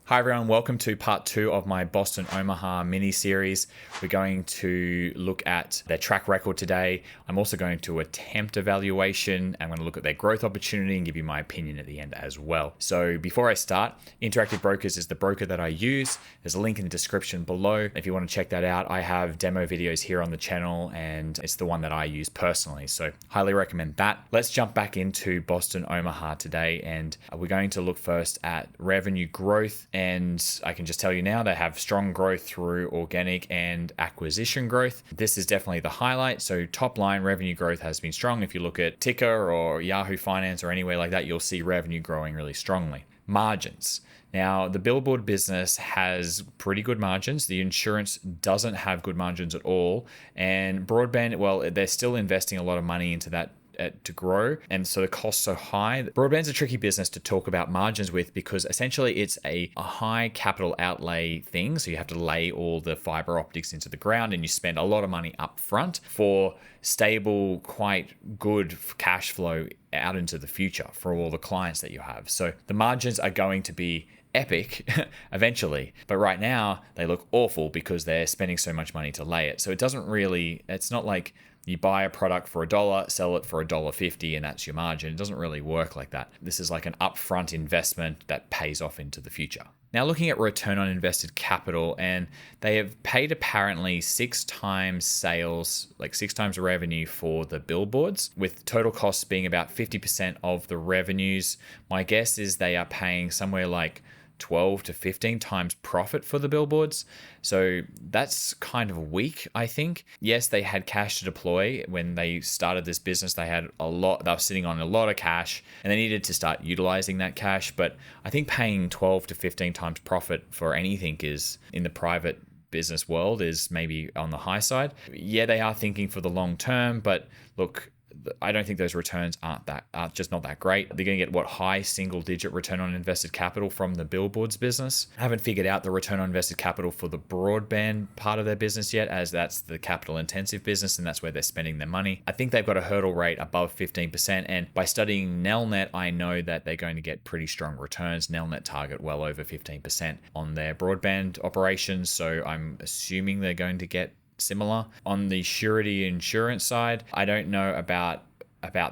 Hi everyone, welcome to part 2 of my Boston Omaha mini series. We're going to look at their track record today. I'm also going to attempt a valuation. I'm going to look at their growth opportunity and give you my opinion at the end as well. So before I start, Interactive Brokers is the broker that I use. There's a link in the description below. If you want to check that out, I have demo videos here on the channel and it's the one that I use personally. So highly recommend that. Let's jump back into Boston Omaha today and we're going to look first at revenue growth. And I can just tell you now, they have strong growth through organic and acquisition growth. This is definitely the highlight. So top line revenue growth has been strong. If you look at TIKR or Yahoo Finance or anywhere like that, you'll see revenue growing really strongly. Margins. Now, the billboard business has pretty good margins. The insurance doesn't have good margins at all. And broadband, well, they're still investing a lot of money into that to grow, and so the costs are high. Broadband's a tricky business to talk about margins with because essentially it's a high capital outlay thing. So you have to lay all the fiber optics into the ground and you spend a lot of money up front for stable, quite good cash flow out into the future for all the clients that you have. So the margins are going to be epic eventually, but right now they look awful because they're spending so much money to lay it. So it's not like you buy a product for $1, sell it for $1.50, and that's your margin. It doesn't really work like that. This is like an upfront investment that pays off into the future. Now looking at return on invested capital, and they have paid apparently 6 times sales, like 6 times revenue for the billboards, with total costs being about 50% of the revenues. My guess is they are paying somewhere like 12 to 15 times profit for the billboards. So that's kind of weak, I think. Yes, they had cash to deploy. When they started this business, they were sitting on a lot of cash and they needed to start utilizing that cash. But I think paying 12 to 15 times profit for anything is, in the private business world, is maybe on the high side. Yeah, they are thinking for the long term, but look, I don't think those returns are just not that great. They're going to get high single digit return on invested capital from the billboards business. I haven't figured out the return on invested capital for the broadband part of their business yet, as that's the capital intensive business and that's where they're spending their money. I think they've got a hurdle rate above 15%, and by studying Nelnet, I know that they're going to get pretty strong returns. Nelnet target well over 15% on their broadband operations, so I'm assuming they're going to get similar. On the surety insurance side, I don't know about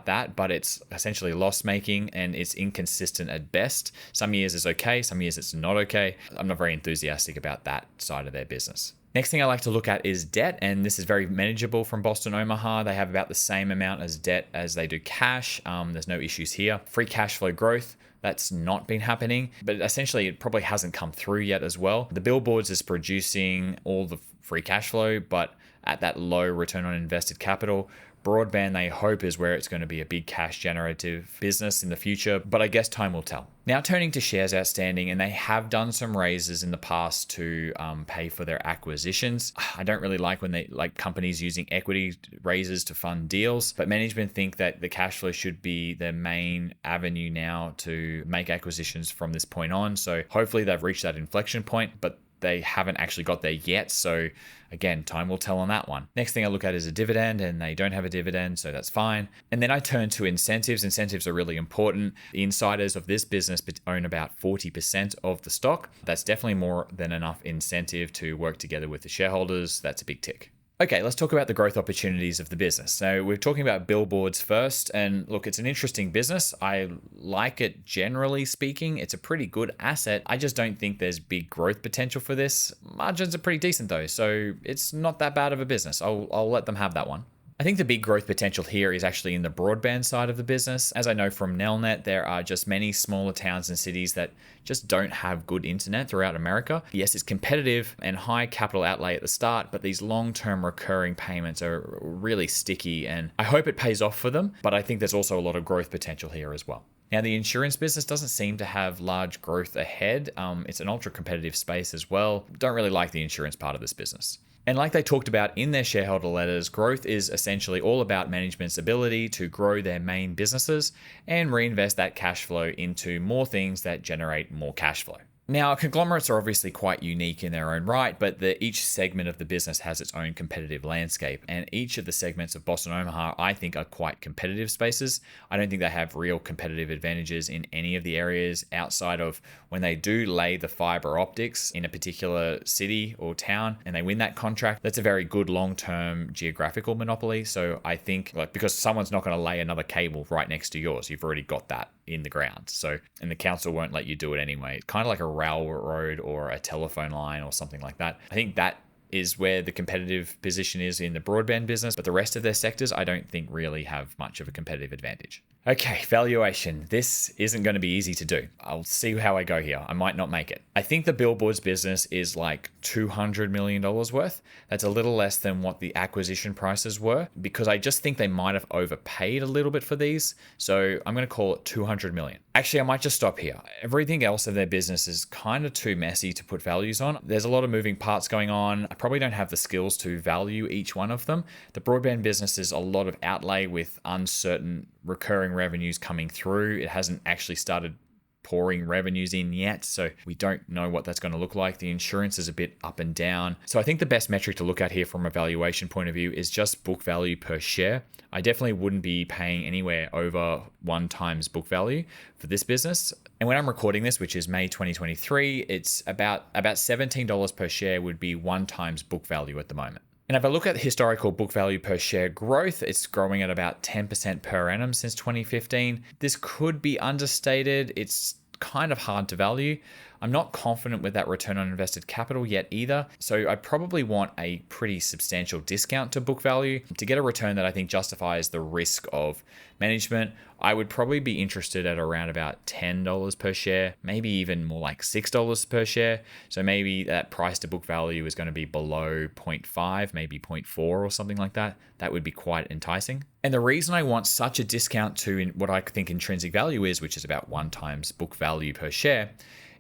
that, but it's essentially loss making and it's inconsistent at best. Some years it's okay, some years it's not okay. I'm not very enthusiastic about that side of their business. Next thing I like to look at is debt, and this is very manageable from Boston Omaha. They have about the same amount as debt as they do cash. There's no issues here. Free cash flow growth, that's not been happening, but essentially it probably hasn't come through yet as well. The billboards is producing all the free cash flow, but at that low return on invested capital. Broadband, they hope, is where it's going to be a big cash generative business in the future, but I guess time will tell. Now turning to shares outstanding, and they have done some raises in the past to pay for their acquisitions. I don't really like when they like companies using equity raises to fund deals, but management think that the cash flow should be their main avenue now to make acquisitions from this point on. So hopefully they've reached that inflection point, but they haven't actually got there yet. So again, time will tell on that one. Next thing I look at is a dividend, and they don't have a dividend, so that's fine. And then I turn to incentives. Incentives are really important. The insiders of this business own about 40% of the stock. That's definitely more than enough incentive to work together with the shareholders. That's a big tick. Okay, let's talk about the growth opportunities of the business. So we're talking about billboards first, and look, it's an interesting business. I like it generally speaking. It's a pretty good asset. I just don't think there's big growth potential for this. Margins are pretty decent though, so it's not that bad of a business. I'll let them have that one. I think the big growth potential here is actually in the broadband side of the business. As I know from Nelnet, there are just many smaller towns and cities that just don't have good internet throughout America. Yes, it's competitive and high capital outlay at the start, but these long-term recurring payments are really sticky, and I hope it pays off for them, but I think there's also a lot of growth potential here as well. Now, the insurance business doesn't seem to have large growth ahead. It's an ultra-competitive space as well. Don't really like the insurance part of this business. And like they talked about in their shareholder letters, growth is essentially all about management's ability to grow their main businesses and reinvest that cash flow into more things that generate more cash flow. Now, conglomerates are obviously quite unique in their own right, but each segment of the business has its own competitive landscape. And each of the segments of Boston Omaha, I think, are quite competitive spaces. I don't think they have real competitive advantages in any of the areas outside of when they do lay the fiber optics in a particular city or town and they win that contract. That's a very good long-term geographical monopoly. So I think, because someone's not going to lay another cable right next to yours, you've already got that in the ground. So, and the council won't let you do it anyway. It's kind of like a railroad or a telephone line or something like that. I think that is where the competitive position is in the broadband business, but the rest of their sectors, I don't think really have much of a competitive advantage. Okay, valuation. This isn't going to be easy to do. I'll see how I go here. I might not make it. I think the billboards business is like $200 million worth. That's a little less than what the acquisition prices were, because I just think they might have overpaid a little bit for these. So I'm going to call it 200 million. Actually, I might just stop here. Everything else of their business is kind of too messy to put values on. There's a lot of moving parts going on. I probably don't have the skills to value each one of them. The broadband business is a lot of outlay with uncertain recurring revenues coming through. It hasn't actually started pouring revenues in yet, so we don't know what that's going to look like. The insurance is a bit up and down. So I think the best metric to look at here from a valuation point of view is just book value per share. I definitely wouldn't be paying anywhere over 1 times book value for this business. And when I'm recording this, which is May 2023, it's about $17 per share would be 1 times book value at the moment. And if I look at historical book value per share growth, it's growing at about 10% per annum since 2015. This could be understated. It's kind of hard to value. I'm not confident with that return on invested capital yet either. So I probably want a pretty substantial discount to book value to get a return that I think justifies the risk of management. I would probably be interested at around about $10 per share, maybe even more like $6 per share. So maybe that price to book value is going to be below 0.5, maybe 0.4 or something like that. That would be quite enticing. And the reason I want such a discount to what I think intrinsic value is, which is about 1 times book value per share,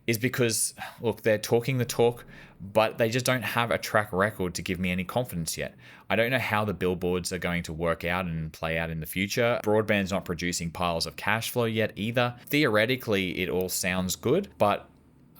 is because, look, they're talking the talk, but they just don't have a track record to give me any confidence yet. I don't know how the billboards are going to work out and play out in the future. Broadband's not producing piles of cash flow yet either. Theoretically, it all sounds good, but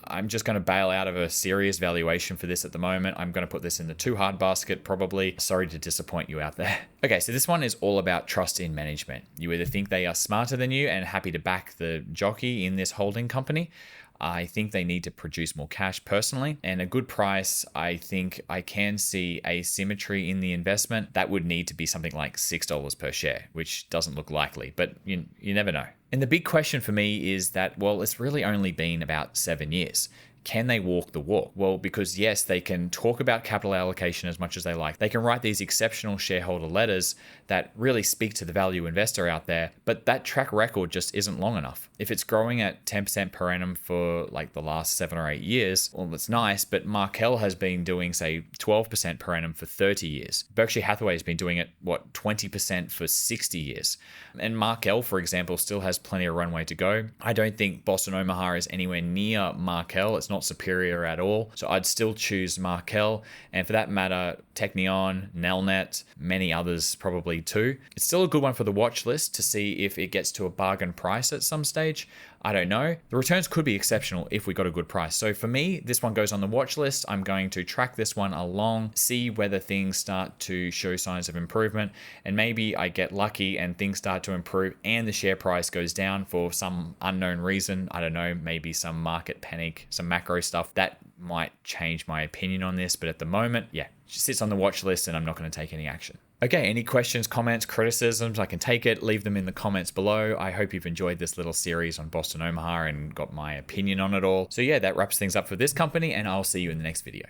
I'm just going to bail out of a serious valuation for this at the moment. I'm going to put this in the too hard basket, probably. Sorry to disappoint you out there. Okay, so this one is all about trust in management. You either think they are smarter than you and happy to back the jockey in this holding company. I think they need to produce more cash personally, and a good price. I think I can see asymmetry in the investment. That would need to be something like $6 per share, which doesn't look likely, but you never know. And the big question for me is that, well, it's really only been about 7 years. Can they walk the walk? Well, because yes, they can talk about capital allocation as much as they like. They can write these exceptional shareholder letters that really speak to the value investor out there, but that track record just isn't long enough. If it's growing at 10% per annum for like the last 7 or 8 years, well, that's nice, but Markel has been doing, say, 12% per annum for 30 years. Berkshire Hathaway has been doing it, 20% for 60 years. And Markel, for example, still has plenty of runway to go. I don't think Boston Omaha is anywhere near Markel. It's not superior at all. So I'd still choose Markel. And for that matter, Technion, Nelnet, many others probably too. It's still a good one for the watch list to see if it gets to a bargain price at some stage. I don't know. The returns could be exceptional if we got a good price. So for me, this one goes on the watch list. I'm going to track this one along, see whether things start to show signs of improvement, and maybe I get lucky and things start to improve and the share price goes down for some unknown reason. I don't know, maybe some market panic, some macro stuff. That might change my opinion on this, but at the moment, yeah, it just sits on the watch list and I'm not going to take any action. Okay, any questions, comments, criticisms, I can take it. Leave them in the comments below. I hope you've enjoyed this little series on Boston Omaha and got my opinion on it all. So yeah, that wraps things up for this company, and I'll see you in the next video.